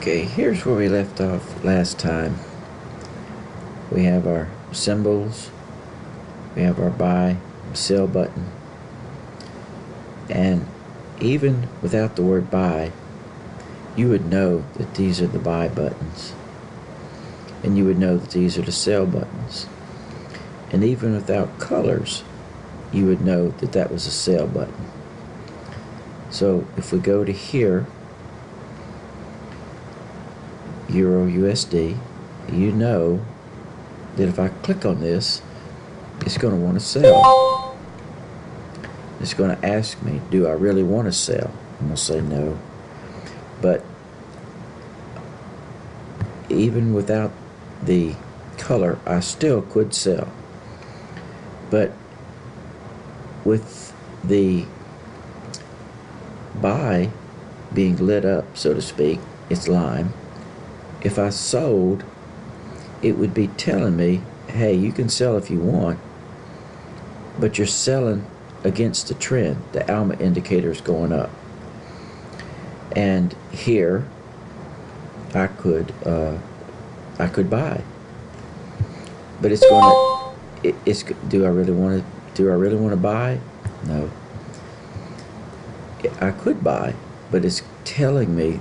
Okay, here's where we left off last time. We have our symbols, we have our buy, sell button, and even without the word buy, you would know that these are the buy buttons, and you would know that these are the sell buttons. And even without colors, you would know that that was a sell button. So if we go to here, Euro USD, you know that if I click on this, it's going to want to sell. It's going to ask me, do I really want to sell? I'm going to say no. But even without the color, I still could sell. But with the buy being lit up, so to speak, it's lime. If I sold, it would be telling me, hey, you can sell if you want, but you're selling against the trend. The ALMA indicator is going up. And here, I could buy. But it's going to, do I really want to buy? No. I could buy, but it's telling me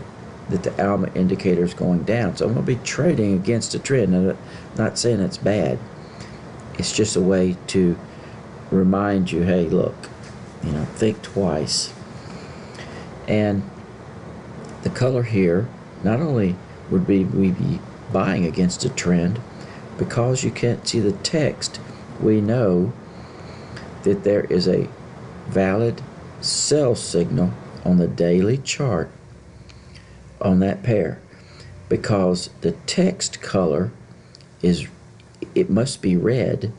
that the ALMA indicator is going down. So I'm going to be trading against the trend. Now, I'm not saying it's bad. It's just a way to remind you, hey, look, think twice. And the color here, not only would we be buying against a trend, because you can't see the text, we know that there is a valid sell signal on the daily chart on that pair, because the text color it must be red,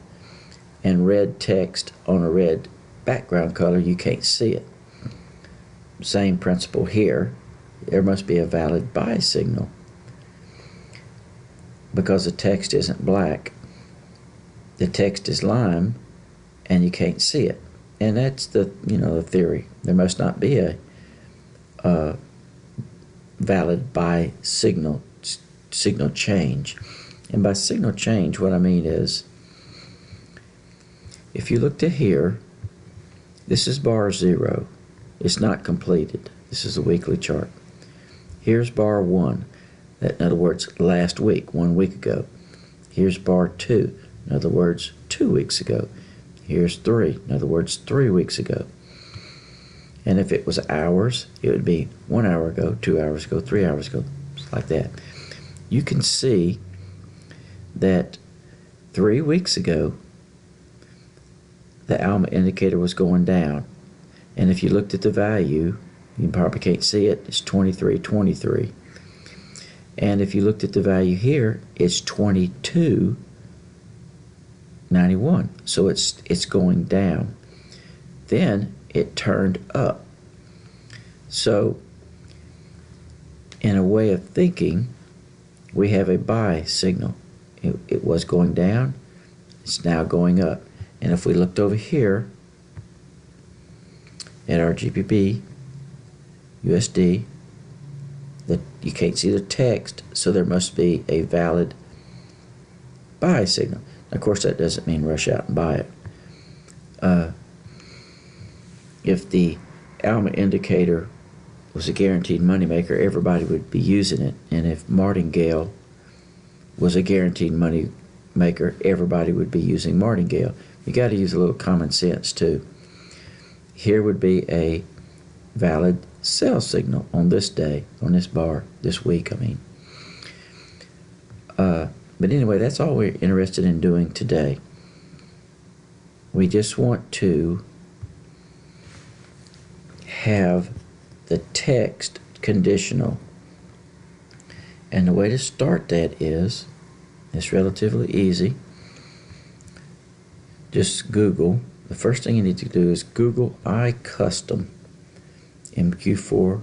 and red text on a red background color, you can't see it. Same principle here. There must be a valid buy signal, because the text isn't black. The text is lime, and you can't see it. And that's the theory. There must not be a valid buy signal change. And by signal change, what I mean is, if you look to here, this is bar 0. It's not completed. This is a weekly chart. Here's bar 1. That, in other words, last week, 1 week ago. Here's bar 2. In other words, 2 weeks ago. Here's 3. In other words, 3 weeks ago. And if it was hours, it would be 1 hour ago, 2 hours ago, 3 hours ago, just like that. You can see that 3 weeks ago, the ALMA indicator was going down. And if you looked at the value, you probably can't see it, it's 23.23. And if you looked at the value here, it's 22.91. So it's going down. Then it turned up. So in a way of thinking, we have a buy signal. It was going down, it's now going up. And if we looked over here at our GBP USD, you can't see the text, so there must be a valid buy signal. Of course, that doesn't mean rush out and buy it. If the ALMA indicator was a guaranteed moneymaker, everybody would be using it. And if martingale was a guaranteed money maker, everybody would be using martingale. You got to use a little common sense too. Here would be a valid sell signal on this day, on this bar, this week, I mean. But anyway, that's all we're interested in doing today. We just want to have the text conditional. And the way to start that is, it's relatively easy. Just Google. The first thing you need to do is Google iCustom MQ4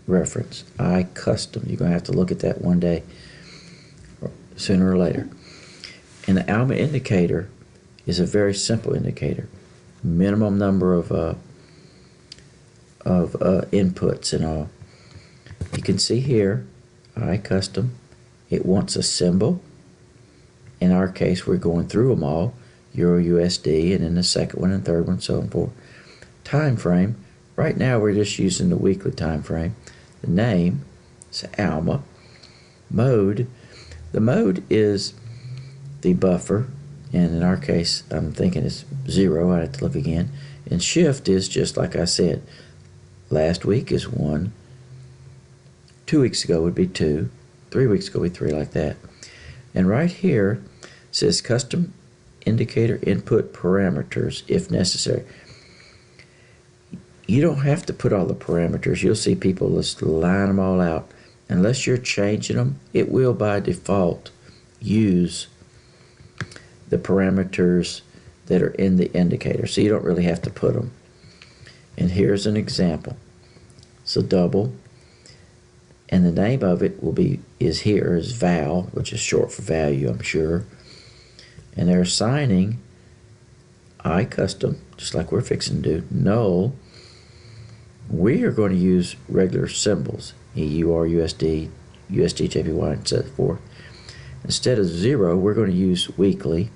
reference. iCustom. You're going to have to look at that one day, sooner or later. And the ALMA indicator is a very simple indicator. Minimum number of inputs and all. You can see here iCustom. It wants a symbol. In our case, we're going through them all. Euro USD, and then the second one and third one, so on forth. Time frame. Right now we're just using the weekly time frame. The name is Alma. Mode. The mode is the buffer, and in our case I'm thinking it's 0. I have to look again. And shift is just like I said. Last week is 1. 2 weeks ago would be 2. 3 weeks ago would be 3, like that. And right here it says custom indicator input parameters if necessary. You don't have to put all the parameters. You'll see people just line them all out. Unless you're changing them, it will by default use the parameters that are in the indicator. So you don't really have to put them. And here's an example. So double. And the name of it is val, which is short for value, I'm sure. And they're assigning iCustom, just like we're fixing to do, null. We are going to use regular symbols, EUR, USD, USD, JPY, and so forth. Instead of 0, we're going to use weekly,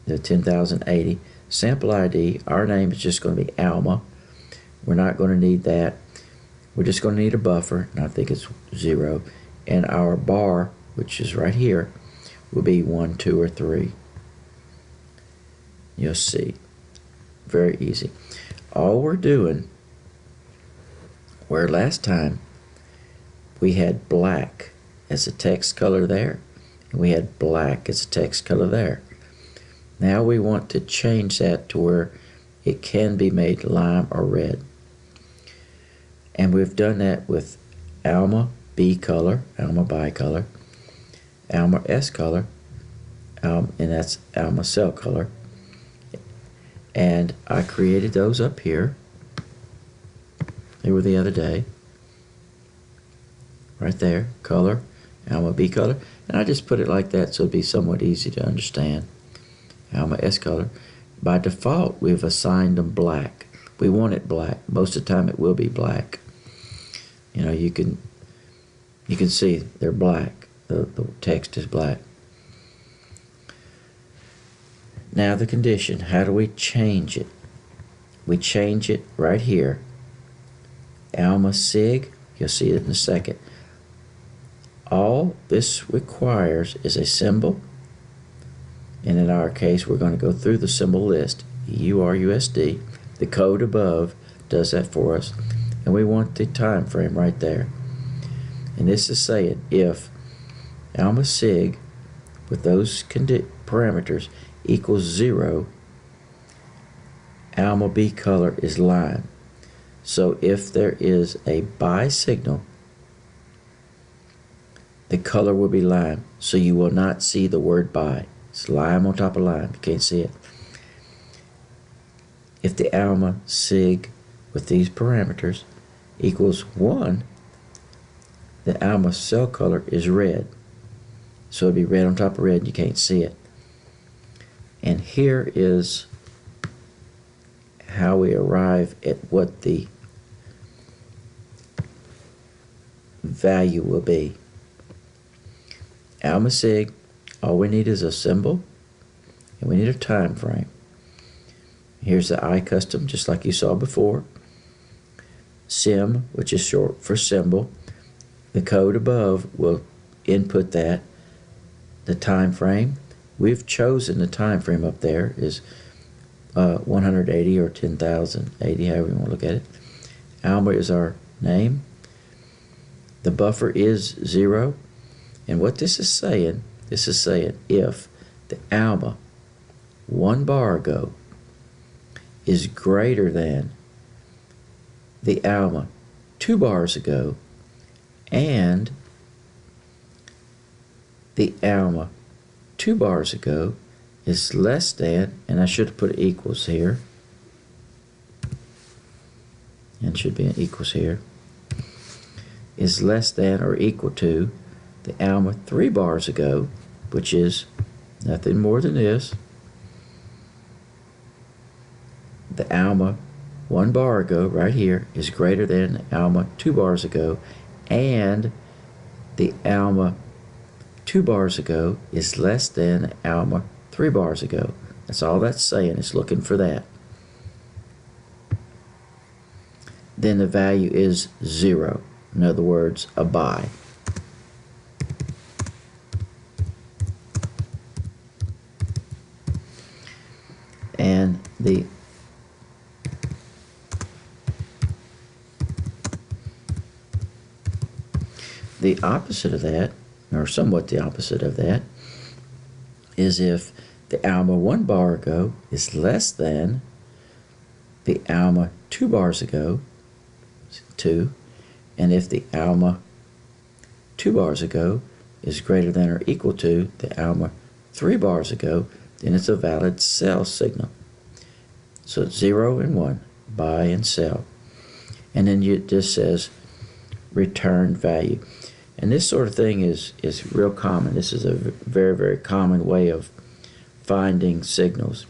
the 10,080. Sample ID, our name is just going to be Alma. We're not going to need that. We're just going to need a buffer, and I think it's 0. And our bar, which is right here, will be 1, 2, or 3. You'll see. Very easy. All we're doing, where last time we had black as a text color there, and we had black as a text color there. Now we want to change that to where it can be made lime or red. And we've done that with Alma B color, Alma bicolor, Alma S color, and that's Alma cell color. And I created those up here. They were the other day. Right there, color, Alma B color. And I just put it like that so it'd be somewhat easy to understand. Alma S color. By default, we've assigned them black. We want it black. Most of the time it will be black. You know, you can see they're black. The text is black. Now the condition, how do we change it? We change it right here. Alma sig, you'll see it in a second. All this requires is a symbol, and in our case we're going to go through the symbol list, EURUSD. The code above does that for us, and we want the time frame right there. And this is saying if Alma sig with those parameters equals 0, Alma B color is lime. So if there is a bi signal, the color will be lime. So you will not see the word bi. It's lime on top of lime. You can't see it. If the Alma sig with these parameters equals 1, the Alma cell color is red. So it'll be red on top of red and you can't see it. And here is how we arrive at what the value will be. Alma sig, all we need is a symbol and we need a time frame. Here's the iCustom, just like you saw before. Sim, which is short for symbol. The code above will input that. The time frame, we've chosen the time frame up there is 180 or 10,080, however you want to look at it. Alma is our name. The buffer is 0. And what this is saying if the Alma 1 bar ago is greater than the Alma 2 bars ago, and the Alma 2 bars ago is less than, and I should have put equals here, and should be an equals here, is less than or equal to the Alma 3 bars ago, which is nothing more than this. The Alma 1 bar ago right here is greater than Alma 2 bars ago, and the ALMA 2 bars ago is less than ALMA 3 bars ago. That's all that's saying. It's looking for that. Then the value is 0. In other words, a buy. And the opposite of that, or somewhat the opposite of that, is if the ALMA 1 bar ago is less than the ALMA 2 bars ago, 2, and if the ALMA 2 bars ago is greater than or equal to the ALMA 3 bars ago, then it's a valid sell signal. So it's 0 and 1, buy and sell. And then it just says return value. And this sort of thing is real common. This is a very, very common way of finding signals.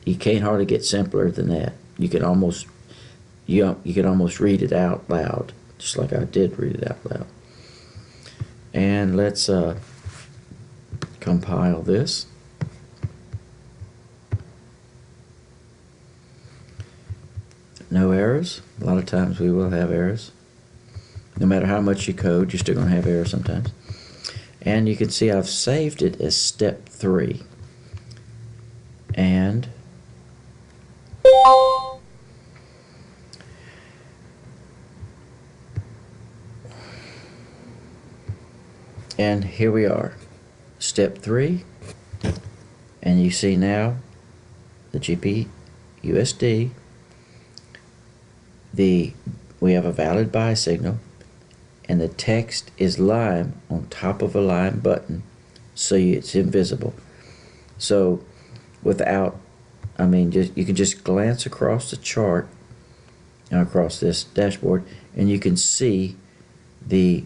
You can't hardly get simpler than that. You can almost read it out loud, just like I did read it out loud. And let's compile this. No errors. A lot of times we will have errors. No matter how much you code, you're still going to have errors sometimes. And you can see I've saved it as step 3. And here we are, step 3. And you see now the GPUSD, we have a valid buy signal, and the text is lime on top of a lime button, so it's invisible. So without, you can just glance across the chart and across this dashboard, and you can see the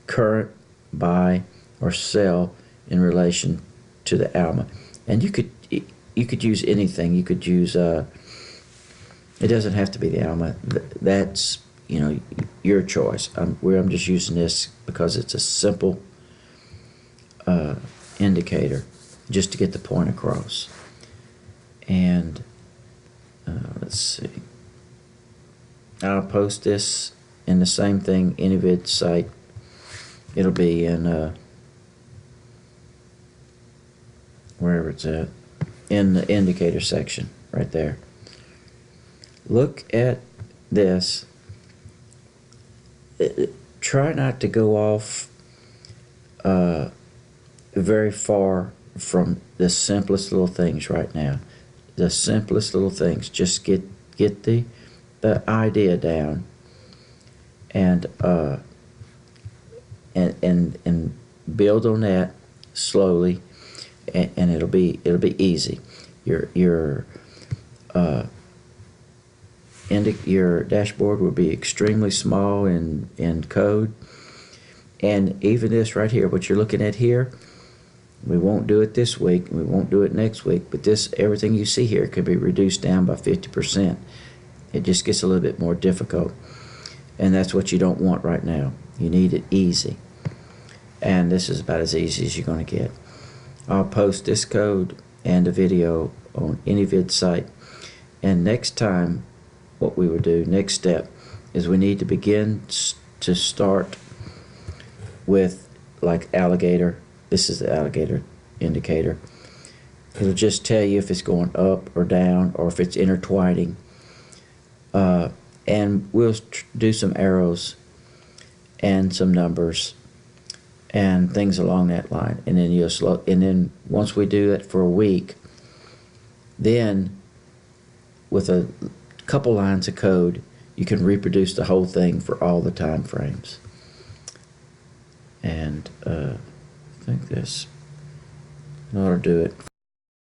current buy or sell in relation to the ALMA. And you could use anything. You could use it doesn't have to be the ALMA. That's your choice. I'm just using this because it's a simple indicator, just to get the point across. And let's see. I'll post this in the same thing, AnyVid site. It'll be in wherever it's at, in the indicator section right there. Look at this. Try not to go off very far from the simplest little things right now. The simplest little things. Just get the idea down, and build on that slowly, and it'll be easy. Your dashboard will be extremely small in code, and even this right here, what you're looking at here, we won't do it this week, we won't do it next week, but everything you see here could be reduced down by 50%. It just gets a little bit more difficult, and that's what you don't want right now. You need it easy, and this is about as easy as you're going to get. I'll post this code and a video on AnyVid site, and next time what we will do, next step, is we need to begin to start with like alligator. This is the alligator indicator. It'll just tell you if it's going up or down, or if it's intertwining. And we'll do some arrows and some numbers and things along that line. And then once we do it for a week, then with a couple lines of code, you can reproduce the whole thing for all the time frames. And I think this ought to do it.